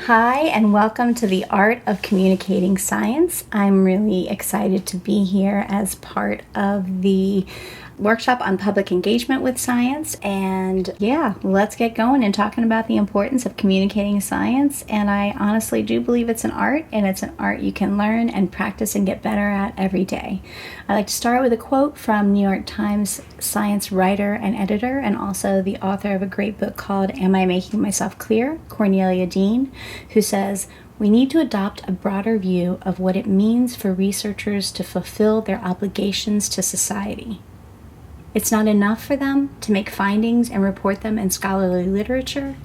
Hi, and welcome to the Art of Communicating Science. I'm really excited to be here as part of the workshop on public engagement with science. And yeah, let's get going and talking about the importance of communicating science. And I honestly do believe it's an art, and it's an art you can learn and practice and get better at every day. I like to start with a quote from New York Times science writer and editor, and also the author of a great book called Am I Making Myself Clear? Cornelia Dean, who says, "We need to adopt a broader view of what it means for researchers to fulfill their obligations to society. It's not enough for them to make findings and report them in scholarly literature.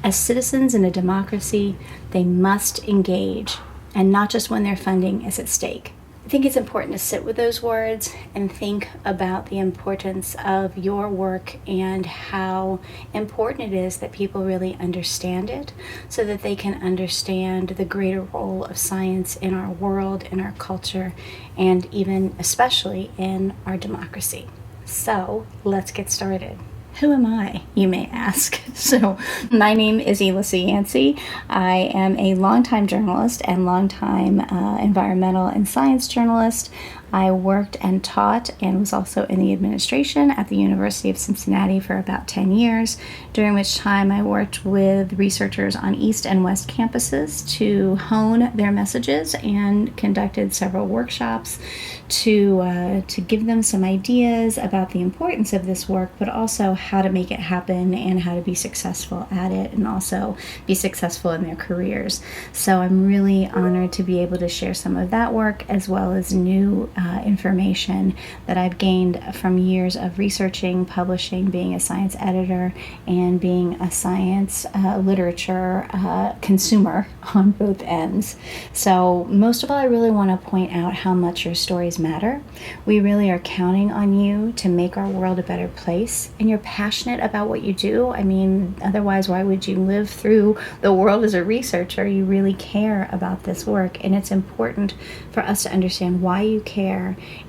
As citizens in a democracy, they must engage, and not just when their funding is at stake." I think it's important to sit with those words and think about the importance of your work and how important it is that people really understand it so that they can understand the greater role of science in our world, in our culture, and even especially in our democracy. So let's get started. Who am I, you may ask? So my name is Elissa Yancey. I am a longtime journalist and longtime environmental and science journalist. I worked and taught and was also in the administration at the University of Cincinnati for about 10 years, during which time I worked with researchers on East and West campuses to hone their messages and conducted several workshops to give them some ideas about the importance of this work, but also how to make it happen and how to be successful at it and also be successful in their careers. So I'm really honored to be able to share some of that work as well as new information that I've gained from years of researching, publishing, being a science editor, and being a science literature consumer on both ends. So most of all, I really want to point out how much your stories matter. We really are counting on you to make our world a better place, and you're passionate about what you do. I mean, otherwise, why would you live through the world as a researcher? You really care about this work, and it's important for us to understand why you care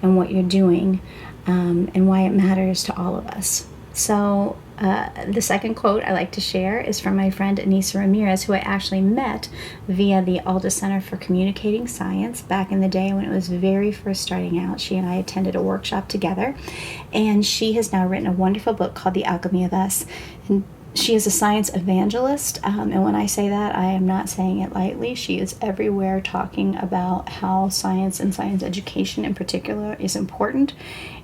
and what you're doing, and why it matters to all of us. So the second quote I like to share is from my friend Anissa Ramirez, who I actually met via the Alda Center for Communicating Science back in the day when it was very first starting out. She and I attended a workshop together, and she has now written a wonderful book called The Alchemy of Us. And she is a science evangelist, and when I say that, I am not saying it lightly. She is everywhere talking about how science and science education in particular is important.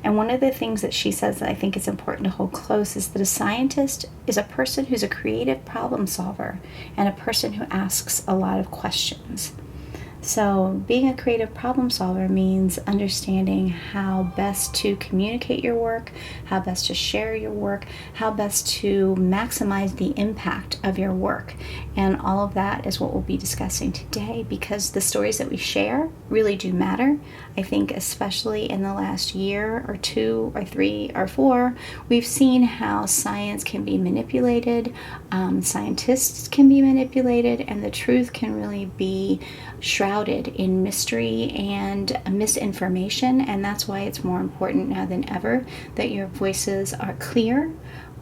And one of the things that she says that I think is important to hold close is that a scientist is a person who's a creative problem solver and a person who asks a lot of questions. So being a creative problem solver means understanding how best to communicate your work, how best to share your work, how best to maximize the impact of your work. And all of that is what we'll be discussing today, because the stories that we share really do matter. I think especially in the last year or two or three or four, we've seen how science can be manipulated, scientists can be manipulated, and the truth can really be shrouded in mystery and misinformation. And that's why it's more important now than ever that your voices are clear,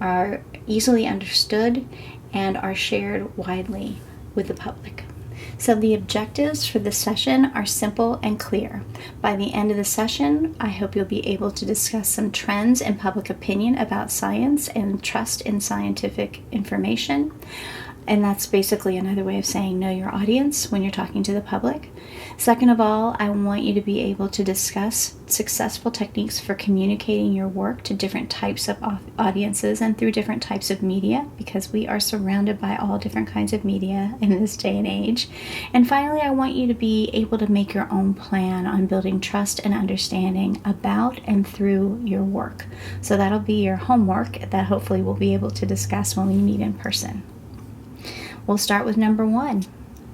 are easily understood, and are shared widely with the public. So the objectives for this session are simple and clear. By the end of the session, I hope you'll be able to discuss some trends in public opinion about science and trust in scientific information. And that's basically another way of saying know your audience when you're talking to the public. Second of all, I want you to be able to discuss successful techniques for communicating your work to different types of audiences and through different types of media, because we are surrounded by all different kinds of media in this day and age. And finally, I want you to be able to make your own plan on building trust and understanding about and through your work. So that'll be your homework that hopefully we'll be able to discuss when we meet in person. We'll start with number one,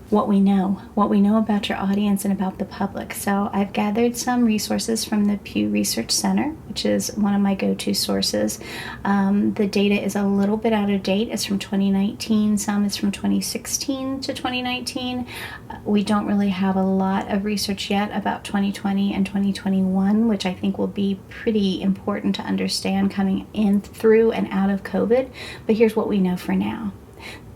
what we know about your audience and about the public. So I've gathered some resources from the Pew Research Center, which is one of my go-to sources. The data is a little bit out of date. It's from 2019. Some is from 2016 to 2019. We don't really have a lot of research yet about 2020 and 2021, which I think will be pretty important to understand coming in through and out of COVID. But here's what we know for now.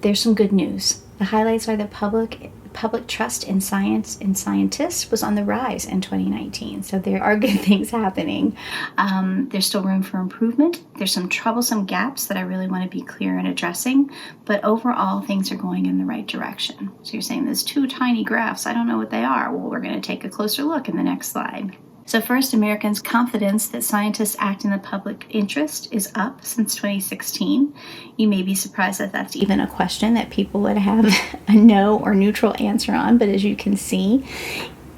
There's some good news. The highlights are the public trust in science and scientists was on the rise in 2019. So there are good things happening. There's still room for improvement. There's some troublesome gaps that I really want to be clear in addressing, but overall things are going in the right direction. So you're saying there's two tiny graphs. I don't know what they are. Well, we're going to take a closer look in the next slide. So first, Americans' confidence that scientists act in the public interest is up since 2016. You may be surprised that that's even a question that people would have a no or neutral answer on, but as you can see,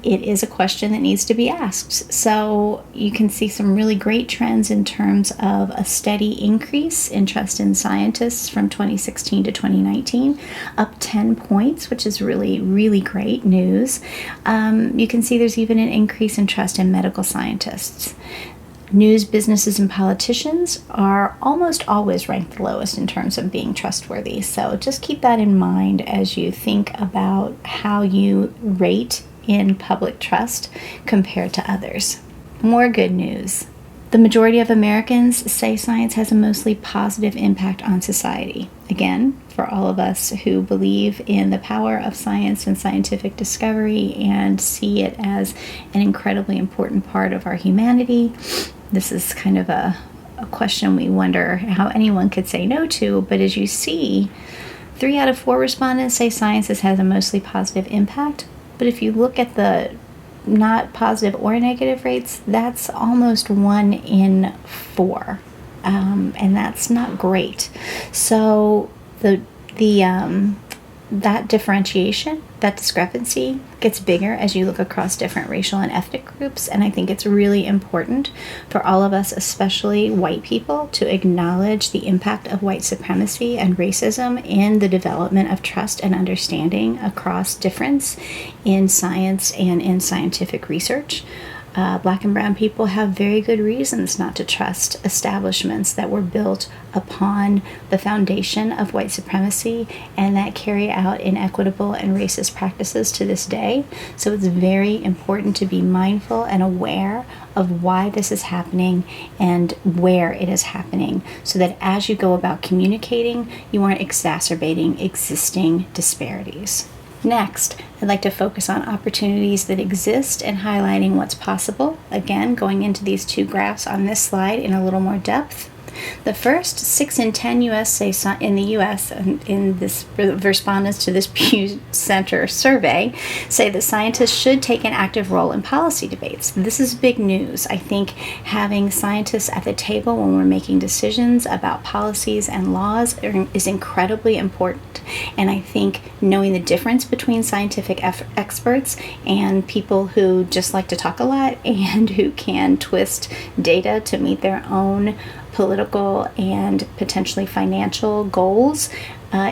it is a question that needs to be asked. So you can see some really great trends in terms of a steady increase in trust in scientists from 2016 to 2019, up 10 points, which is really, really great news. You can see there's even an increase in trust in medical scientists. News, businesses, and politicians are almost always ranked the lowest in terms of being trustworthy. So just keep that in mind as you think about how you rate in public trust compared to others. More good news. The majority of Americans say science has a mostly positive impact on society. Again, for all of us who believe in the power of science and scientific discovery and see it as an incredibly important part of our humanity, this is kind of a question we wonder how anyone could say no to, but as you see, 3 out of 4 respondents say science has had a mostly positive impact. But if you look at the not positive or negative rates, that's almost 1 in 4. And that's not great. So that differentiation, that discrepancy gets bigger as you look across different racial and ethnic groups. And I think it's really important for all of us, especially white people, to acknowledge the impact of white supremacy and racism in the development of trust and understanding across difference in science and in scientific research. Black and brown people have very good reasons not to trust establishments that were built upon the foundation of white supremacy and that carry out inequitable and racist practices to this day. So it's very important to be mindful and aware of why this is happening and where it is happening, so that as you go about communicating, you aren't exacerbating existing disparities. Next, I'd like to focus on opportunities that exist and highlighting what's possible. Again, going into these 2 graphs on this slide in a little more depth. The first, 6 in 10 in the U.S. in this respondents to this Pew Center survey say that scientists should take an active role in policy debates. This is big news. I think having scientists at the table when we're making decisions about policies and laws is incredibly important. And I think knowing the difference between scientific experts and people who just like to talk a lot and who can twist data to meet their own political and potentially financial goals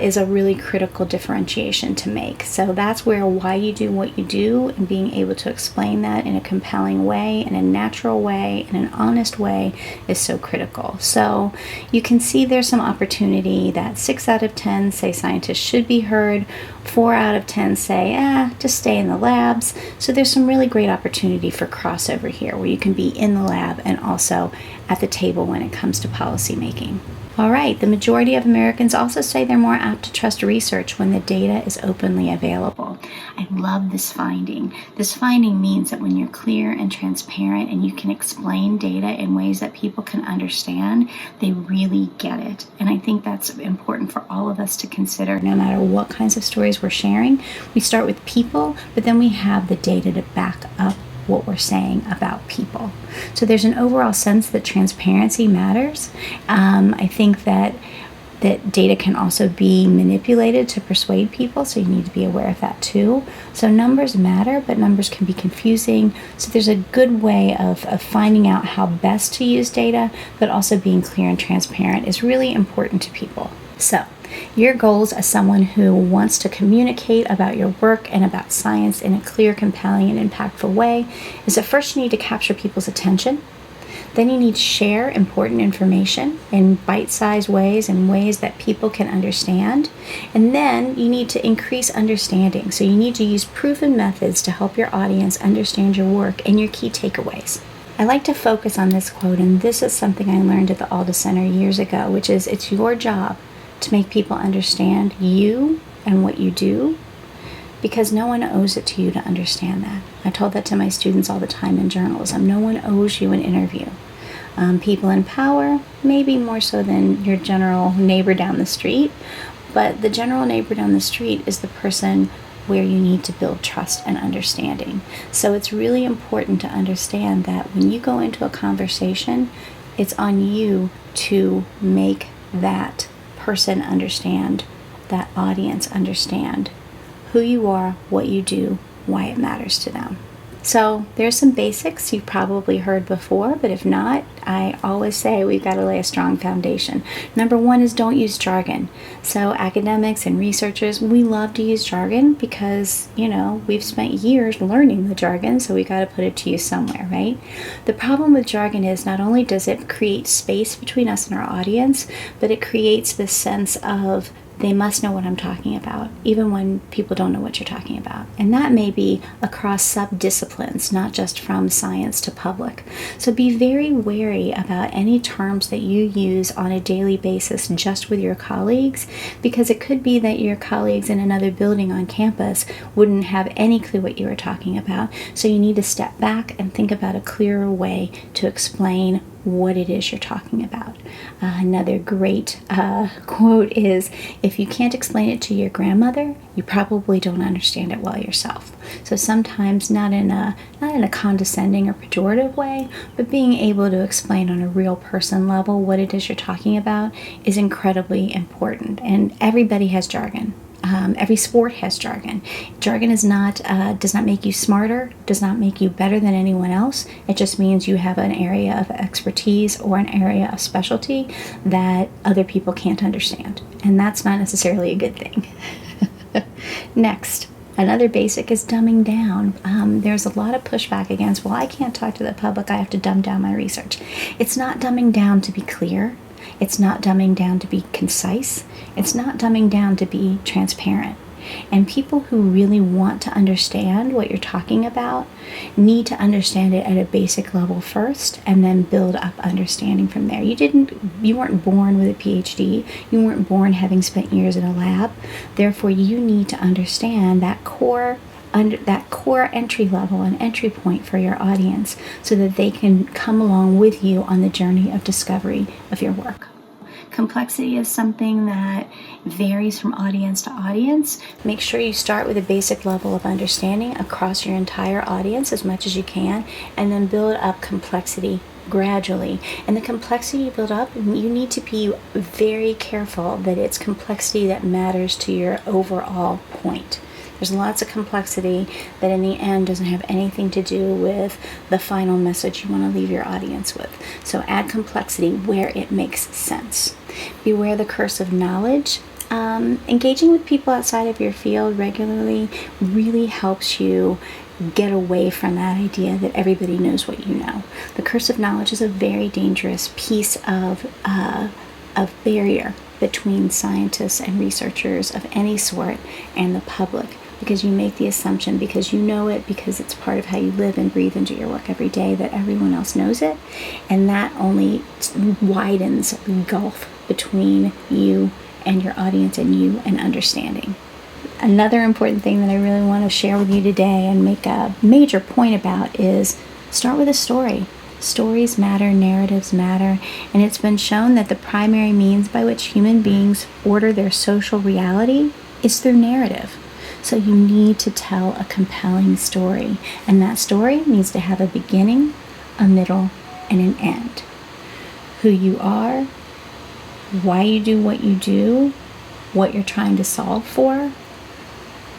is a really critical differentiation to make. So that's where why you do what you do and being able to explain that in a compelling way, in a natural way, in an honest way is so critical. So you can see there's some opportunity that 6 out of 10 say scientists should be heard, 4 out of 10 say, just stay in the labs. So there's some really great opportunity for crossover here where you can be in the lab and also at the table when it comes to policy making. All right, the majority of Americans also say they're more apt to trust research when the data is openly available. I love this finding. This finding means that when you're clear and transparent and you can explain data in ways that people can understand, they really get it. And I think that's important for all of us to consider. No matter what kinds of stories we're sharing, we start with people, but then we have the data to back up what we're saying about people. So there's an overall sense that transparency matters. I think that data can also be manipulated to persuade people, so you need to be aware of that too. So numbers matter, but numbers can be confusing. So there's a good way of finding out how best to use data, but also being clear and transparent is really important to people. So your goals as someone who wants to communicate about your work and about science in a clear, compelling, and impactful way is that first you need to capture people's attention. Then you need to share important information in bite-sized ways and ways that people can understand. And then you need to increase understanding. So you need to use proven methods to help your audience understand your work and your key takeaways. I like to focus on this quote, and this is something I learned at the Alda Center years ago, which is it's your job to make people understand you and what you do, because no one owes it to you to understand that. I told that to my students all the time in journalism. No one owes you an interview. People in power, maybe more so than your general neighbor down the street, but the general neighbor down the street is the person where you need to build trust and understanding. So it's really important to understand that when you go into a conversation, it's on you to make that person understand, that audience understand who you are, what you do, why it matters to them. So there's some basics you've probably heard before, but if not, I always say we've got to lay a strong foundation. Number one is don't use jargon. So academics and researchers, we love to use jargon because, we've spent years learning the jargon, so we got to put it to use somewhere, right? The problem with jargon is not only does it create space between us and our audience, but it creates this sense of they must know what I'm talking about, even when people don't know what you're talking about. And that may be across sub-disciplines, not just from science to public. So be very wary about any terms that you use on a daily basis just with your colleagues, because it could be that your colleagues in another building on campus wouldn't have any clue what you were talking about. So you need to step back and think about a clearer way to explain what it is you're talking about. Another great quote is, if you can't explain it to your grandmother, you probably don't understand it well yourself. So sometimes not in a condescending or pejorative way, but being able to explain on a real person level what it is you're talking about is incredibly important. And everybody has jargon. Every sport has jargon. Jargon does not make you smarter, does not make you better than anyone else. It just means you have an area of expertise or an area of specialty that other people can't understand. And that's not necessarily a good thing. Next, another basic is dumbing down. There's a lot of pushback against, well, I can't talk to the public, I have to dumb down my research. It's not dumbing down to be clear. It's not dumbing down to be concise. It's not dumbing down to be transparent. And people who really want to understand what you're talking about need to understand it at a basic level first and then build up understanding from there. You weren't born with a PhD. You weren't born having spent years in a lab. Therefore, you need to understand that core entry level and entry point for your audience so that they can come along with you on the journey of discovery of your work. Complexity is something that varies from audience to audience. Make sure you start with a basic level of understanding across your entire audience as much as you can, and then build up complexity gradually. And the complexity you build up, you need to be very careful that it's complexity that matters to your overall point. There's lots of complexity that in the end doesn't have anything to do with the final message you want to leave your audience with. So add complexity where it makes sense. Beware the curse of knowledge. Engaging with people outside of your field regularly really helps you get away from that idea that everybody knows what you know. The curse of knowledge is a very dangerous piece of barrier between scientists and researchers of any sort and the public, because you make the assumption, because you know it, because it's part of how you live and breathe into your work every day, that everyone else knows it, and that only widens the gulf between you and your audience and you and understanding. Another important thing that I really want to share with you today and make a major point about is start with a story. Stories matter, narratives matter, and it's been shown that the primary means by which human beings order their social reality is through narrative. So you need to tell a compelling story, and that story needs to have a beginning, a middle, and an end. Who you are, why you do what you do, what you're trying to solve for,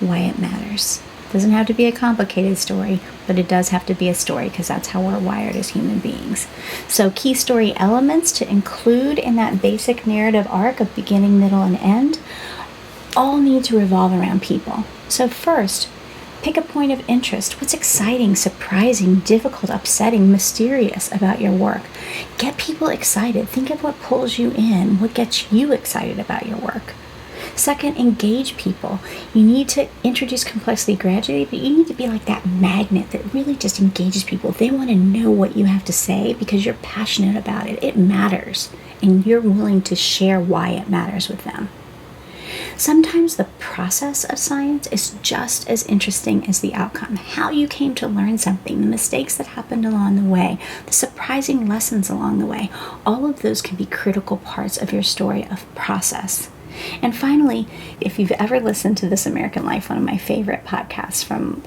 why it matters. It doesn't have to be a complicated story, but it does have to be a story because that's how we're wired as human beings. So key story elements to include in that basic narrative arc of beginning, middle, and end all need to revolve around people. So first, pick a point of interest. What's exciting, surprising, difficult, upsetting, mysterious about your work? Get people excited. Think of what pulls you in, what gets you excited about your work. Second, engage people. You need to introduce complexity gradually, but you need to be like that magnet that really just engages people. They want to know what you have to say because you're passionate about it. It matters, and you're willing to share why it matters with them. Sometimes the process of science is just as interesting as the outcome. How you came to learn something, the mistakes that happened along the way, the surprising lessons along the way, all of those can be critical parts of your story of process. And finally, if you've ever listened to This American Life, one of my favorite podcasts from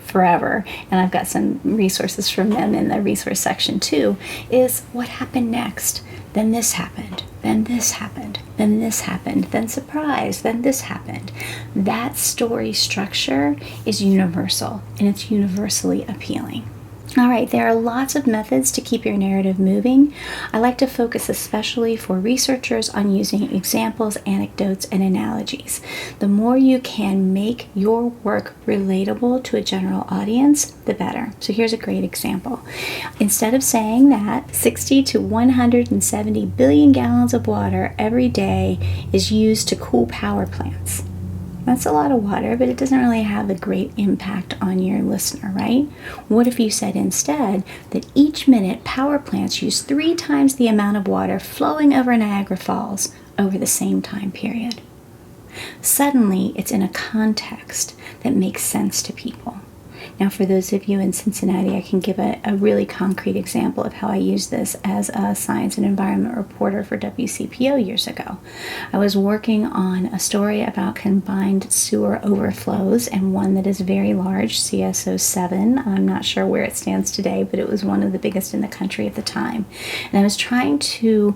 forever, and I've got some resources from them in the resource section too, is what happened next? Then this happened, then this happened, then this happened, then surprise, then this happened. That story structure is universal, and it's universally appealing. All right, there are lots of methods to keep your narrative moving. I like to focus especially for researchers on using examples, anecdotes, and analogies. The more you can make your work relatable to a general audience, the better. So here's a great example. Instead of saying that 60 to 170 billion gallons of water every day is used to cool power plants. That's a lot of water, but it doesn't really have a great impact on your listener, right? What if you said instead that each minute power plants use 3 times the amount of water flowing over Niagara Falls over the same time period? Suddenly, it's in a context that makes sense to people. Now, for those of you in Cincinnati, I can give a really concrete example of how I used this as a science and environment reporter for WCPO years ago. I was working on a story about combined sewer overflows, and one that is very large, CSO7. I'm not sure where it stands today, but it was one of the biggest in the country at the time. And I was trying to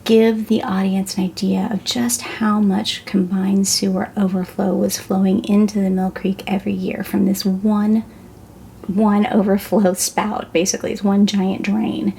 give the audience an idea of just how much combined sewer overflow was flowing into the Mill Creek every year from this one overflow spout. Basically, it's one giant drain.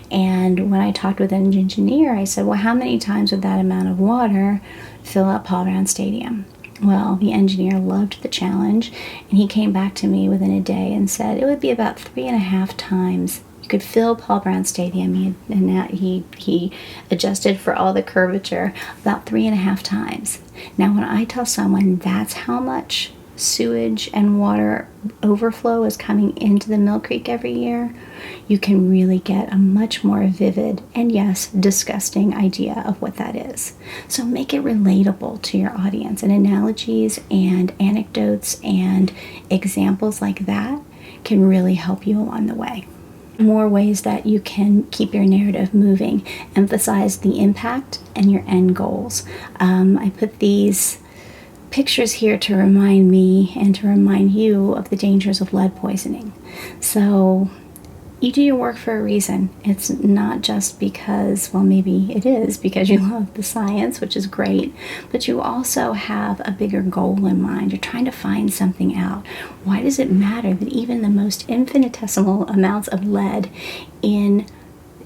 And when I talked with an engineer, I said, well, how many times would that amount of water fill up Paul Brown Stadium? Well, the engineer loved the challenge, and he came back to me within a day and said it would be about 3.5 times. Could fill Paul Brown Stadium, he adjusted for all the curvature about 3.5 times. Now, when I tell someone that's how much sewage and water overflow is coming into the Mill Creek every year, you can really get a much more vivid and, yes, disgusting idea of what that is. So make it relatable to your audience, and analogies and anecdotes and examples like that can really help you along the way. More ways that you can keep your narrative moving. Emphasize the impact and your end goals. I put these pictures here to remind me and to remind you of the dangers of lead poisoning. So you do your work for a reason. It's not just because, well, maybe it is because you love the science, which is great, but you also have a bigger goal in mind. You're trying to find something out. Why does it matter that even the most infinitesimal amounts of lead in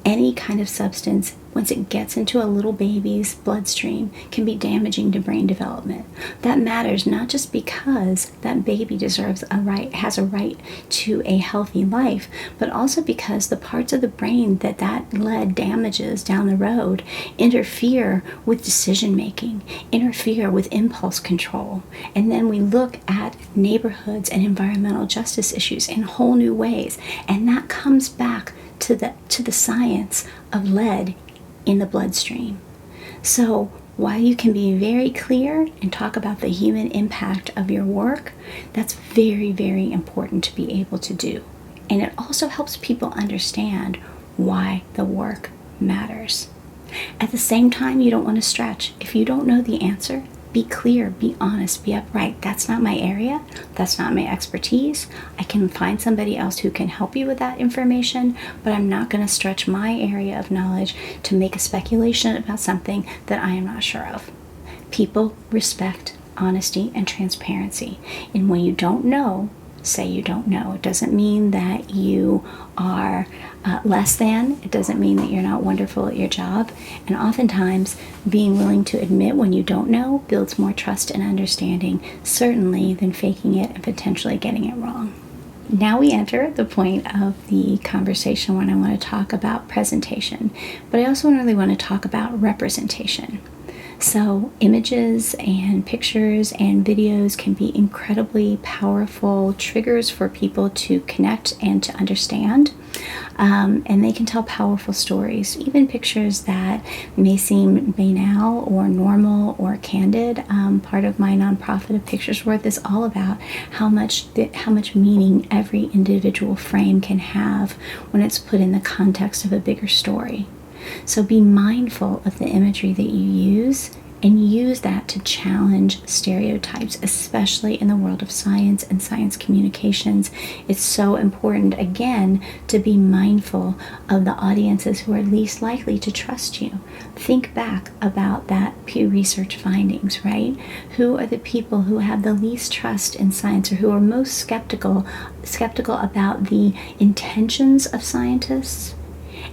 any kind of substance, once it gets into a little baby's bloodstream, can be damaging to brain development? That matters not just because that baby has a right to a healthy life, but also because the parts of the brain that lead damages down the road interfere with decision making, interfere with impulse control. And then we look at neighborhoods and environmental justice issues in whole new ways, and that comes back to the science of lead in the bloodstream. So while you can be very clear and talk about the human impact of your work, that's very, very important to be able to do. And it also helps people understand why the work matters. At the same time, you don't want to stretch. If you don't know the answer, be clear, be honest, be upright. That's not my area. That's not my expertise. I can find somebody else who can help you with that information, but I'm not going to stretch my area of knowledge to make a speculation about something that I am not sure of. People respect honesty and transparency. And when you don't know, say you don't know. It doesn't mean that you are less than. It doesn't mean that you're not wonderful at your job. And oftentimes, being willing to admit when you don't know builds more trust and understanding, certainly, than faking it and potentially getting it wrong. Now we enter the point of the conversation when I want to talk about presentation, but I also really want to talk about representation. So images and pictures and videos can be incredibly powerful triggers for people to connect and to understand. And they can tell powerful stories, even pictures that may seem banal or normal or candid. Part of my nonprofit, A Picture's Worth, is all about how much meaning every individual frame can have when it's put in the context of a bigger story. So be mindful of the imagery that you use, and use that to challenge stereotypes, especially in the world of science and science communications. It's so important, again, to be mindful of the audiences who are least likely to trust you. Think back about that Pew Research findings, right? Who are the people who have the least trust in science, or who are most skeptical about the intentions of scientists?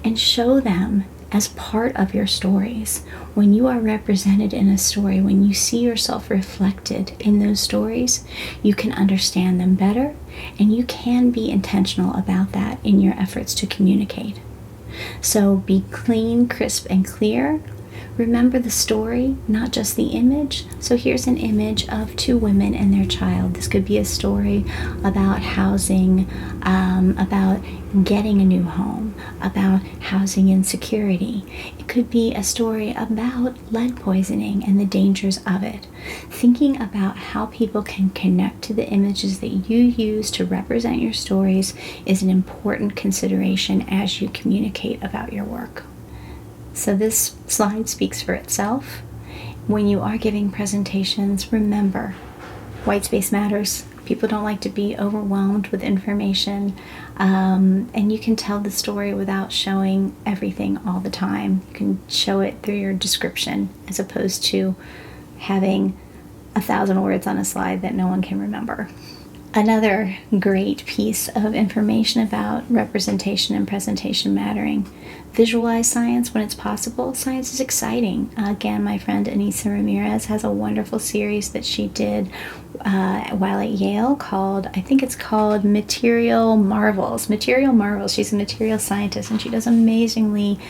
And show them as part of your stories. When you are represented in a story, when you see yourself reflected in those stories, you can understand them better, and you can be intentional about that in your efforts to communicate. So be clean, crisp, and clear. Remember the story, not just the image. So here's an image of two women and their child. This could be a story about housing, about getting a new home, about housing insecurity. It could be a story about lead poisoning and the dangers of it. Thinking about how people can connect to the images that you use to represent your stories is an important consideration as you communicate about your work. So this slide speaks for itself. When you are giving presentations, remember, white space matters. People don't like to be overwhelmed with information, and you can tell the story without showing everything all the time. You can show it through your description, as opposed to having 1,000 words on a slide that no one can remember. Another great piece of information about representation and presentation mattering. Visualize science when it's possible. Science is exciting. Again, my friend Anissa Ramirez has a wonderful series that she did while at Yale called, I think it's called Material Marvels. Material Marvels. She's a material scientist, and she does amazingly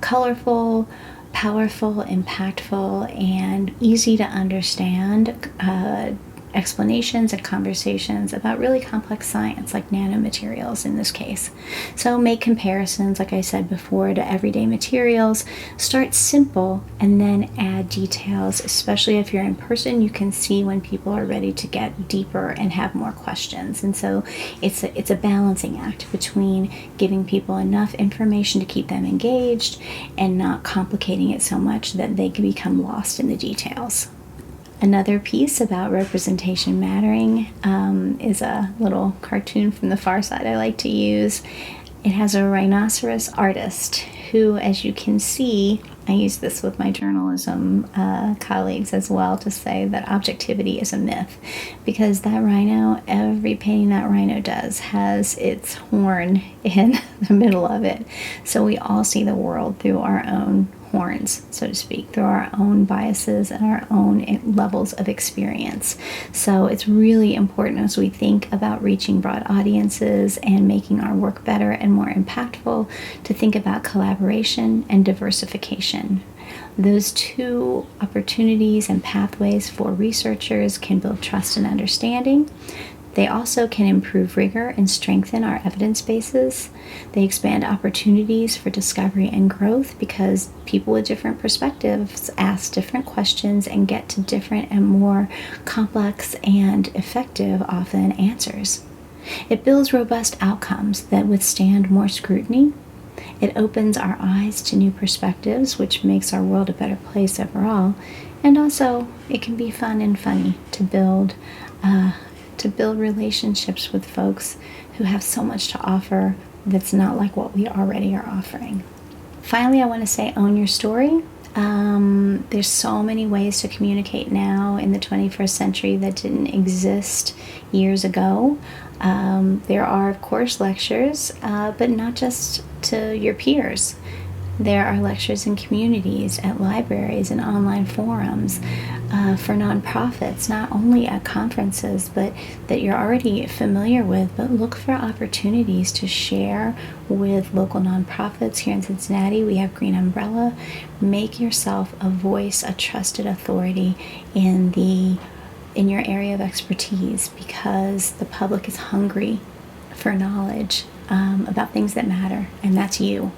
colorful, powerful, impactful, and easy to understand explanations and conversations about really complex science, like nanomaterials in this case. So make comparisons, like I said before, to everyday materials. Start simple and then add details, especially if you're in person. You can see when people are ready to get deeper and have more questions. And so it's a balancing act between giving people enough information to keep them engaged and not complicating it so much that they can become lost in the details. Another piece about representation mattering is a little cartoon from The Far Side I like to use. It has a rhinoceros artist who, as you can see, I use this with my journalism colleagues as well, to say that objectivity is a myth, because that rhino, every painting that rhino does has its horn in the middle of it. So we all see the world through our own horns, so to speak, through our own biases and our own levels of experience. So it's really important, as we think about reaching broad audiences and making our work better and more impactful, to think about collaboration and diversification. Those two opportunities and pathways for researchers can build trust and understanding. They also can improve rigor and strengthen our evidence bases. They expand opportunities for discovery and growth, because people with different perspectives ask different questions and get to different and more complex and effective, often, answers. It builds robust outcomes that withstand more scrutiny. It opens our eyes to new perspectives, which makes our world a better place overall. And also, it can be fun and funny to build relationships with folks who have so much to offer that's not like what we already are offering. Finally, I want to say, own your story. There's so many ways to communicate now in the 21st century that didn't exist years ago. There are, of course, lectures, but not just to your peers. There are lectures in communities, at libraries, and online forums, for nonprofits, not only at conferences, but that you're already familiar with, but look for opportunities to share with local nonprofits. Here in Cincinnati, we have Green Umbrella. Make yourself a voice, a trusted authority in your area of expertise, because the public is hungry for knowledge about things that matter, and that's you.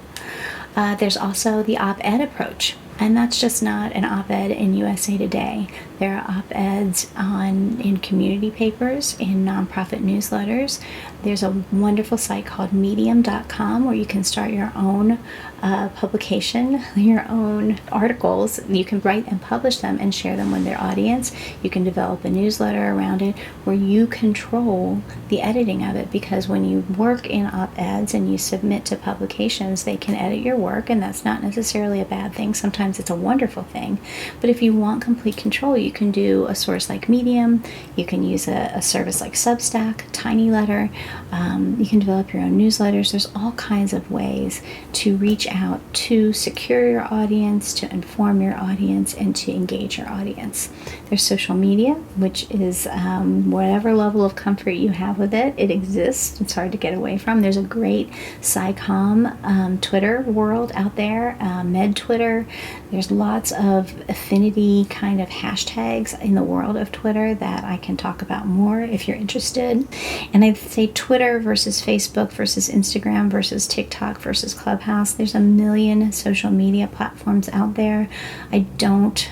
There's also the op-ed approach, and that's just not an op-ed in USA Today. There are op-eds in community papers, in nonprofit newsletters. There's a wonderful site called medium.com where you can start your own publication, your own articles. You can write and publish them and share them with their audience. You can develop a newsletter around it where you control the editing of it, because when you work in op-eds and you submit to publications, they can edit your work, and that's not necessarily a bad thing. Sometimes it's a wonderful thing. But if you want complete control, you can do a source like Medium. You can use a service like Substack, TinyLetter. You can develop your own newsletters. There's all kinds of ways to reach out to secure your audience, to inform your audience, and to engage your audience. There's social media, which is whatever level of comfort you have with it. It exists. It's hard to get away from. There's a great SciComm Twitter world out there, MedTwitter. There's lots of affinity kind of hashtags in the world of Twitter that I can talk about more if you're interested. And I'd say Twitter versus Facebook versus Instagram versus TikTok versus Clubhouse. There's a million social media platforms out there. I don't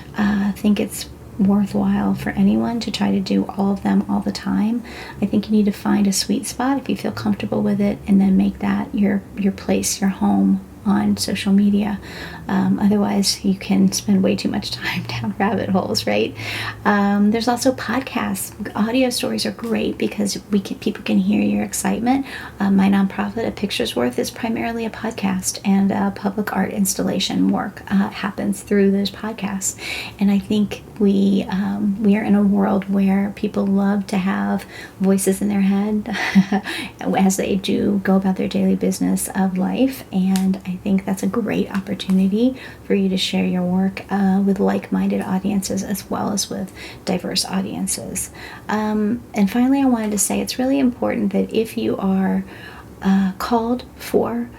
think it's worthwhile for anyone to try to do all of them all the time. I think you need to find a sweet spot if you feel comfortable with it, and then make that your place, your home on social media. Otherwise, you can spend way too much time down rabbit holes, right? There's also podcasts. Audio stories are great because people can hear your excitement. My nonprofit, A Picture's Worth, is primarily a podcast, and public art installation work happens through those podcasts. And I think we are in a world where people love to have voices in their head as they do go about their daily business of life, and I think that's a great opportunity for you to share your work with like-minded audiences as well as with diverse audiences. And finally, I wanted to say it's really important that if you are called for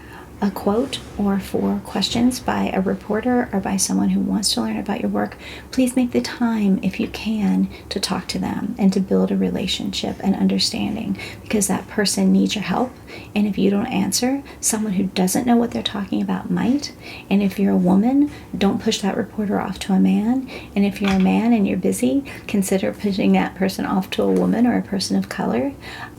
a quote or for questions by a reporter or by someone who wants to learn about your work, please make the time, if you can, to talk to them and to build a relationship and understanding, because that person needs your help. And if you don't answer, someone who doesn't know what they're talking about might. And if you're a woman, don't push that reporter off to a man. And if you're a man and you're busy, consider pushing that person off to a woman or a person of color.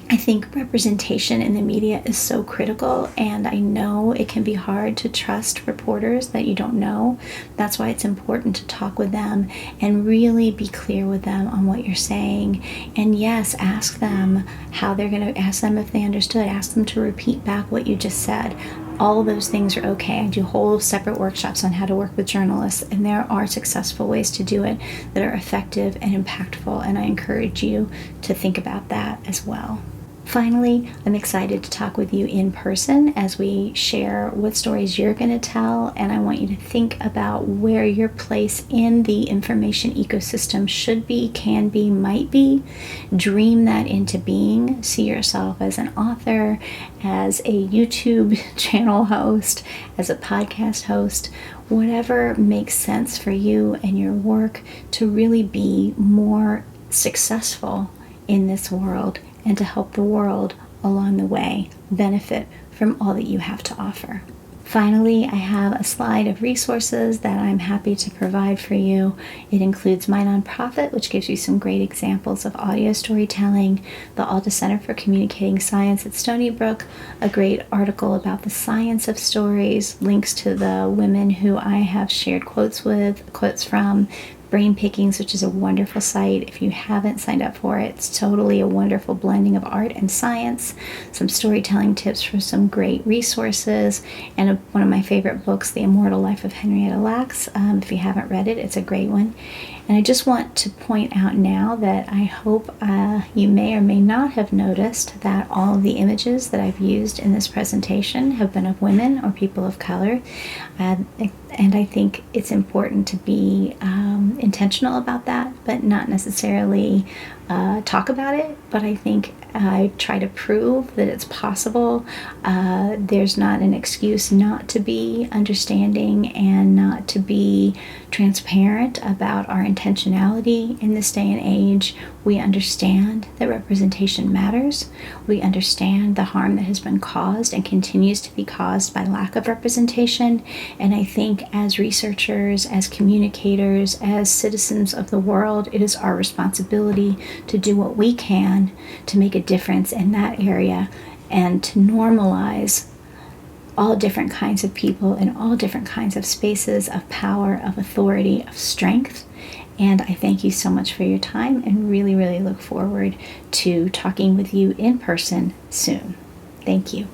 I think representation in the media is so critical, and I know it can be hard to trust reporters that you don't know. That's why it's important to talk with them and really be clear with them on what you're saying. And yes, ask them how they're going to, ask them if they understood, ask them to repeat back what you just said. All of those things are okay. I do whole separate workshops on how to work with journalists, and there are successful ways to do it that are effective and impactful, and I encourage you to think about that as well. Finally, I'm excited to talk with you in person as we share what stories you're going to tell, and I want you to think about where your place in the information ecosystem should be, can be, might be. Dream that into being. See yourself as an author, as a YouTube channel host, as a podcast host, whatever makes sense for you and your work to really be more successful in this world, and to help the world along the way benefit from all that you have to offer. Finally, I have a slide of resources that I'm happy to provide for you. It includes my nonprofit, which gives you some great examples of audio storytelling, the Alda Center for Communicating Science at Stony Brook, a great article about the science of stories, links to the women who I have shared quotes from, Brain Pickings, which is a wonderful site. If you haven't signed up for it, it's totally a wonderful blending of art and science, some storytelling tips for some great resources, and one of my favorite books, The Immortal Life of Henrietta Lacks. If you haven't read it, it's a great one. And I just want to point out now that I hope you may or may not have noticed that all of the images that I've used in this presentation have been of women or people of color. And I think it's important to be intentional about that, but not necessarily talk about it. But I think I try to prove that it's possible. There's not an excuse not to be understanding and not to be transparent about our intentionality in this day and age. We understand that representation matters. We understand the harm that has been caused and continues to be caused by lack of representation. And I think as researchers, as communicators, as citizens of the world, it is our responsibility to do what we can to make a difference in that area and to normalize all different kinds of people in all different kinds of spaces of power, of authority, of strength. And I thank you so much for your time and really, really look forward to talking with you in person soon. Thank you.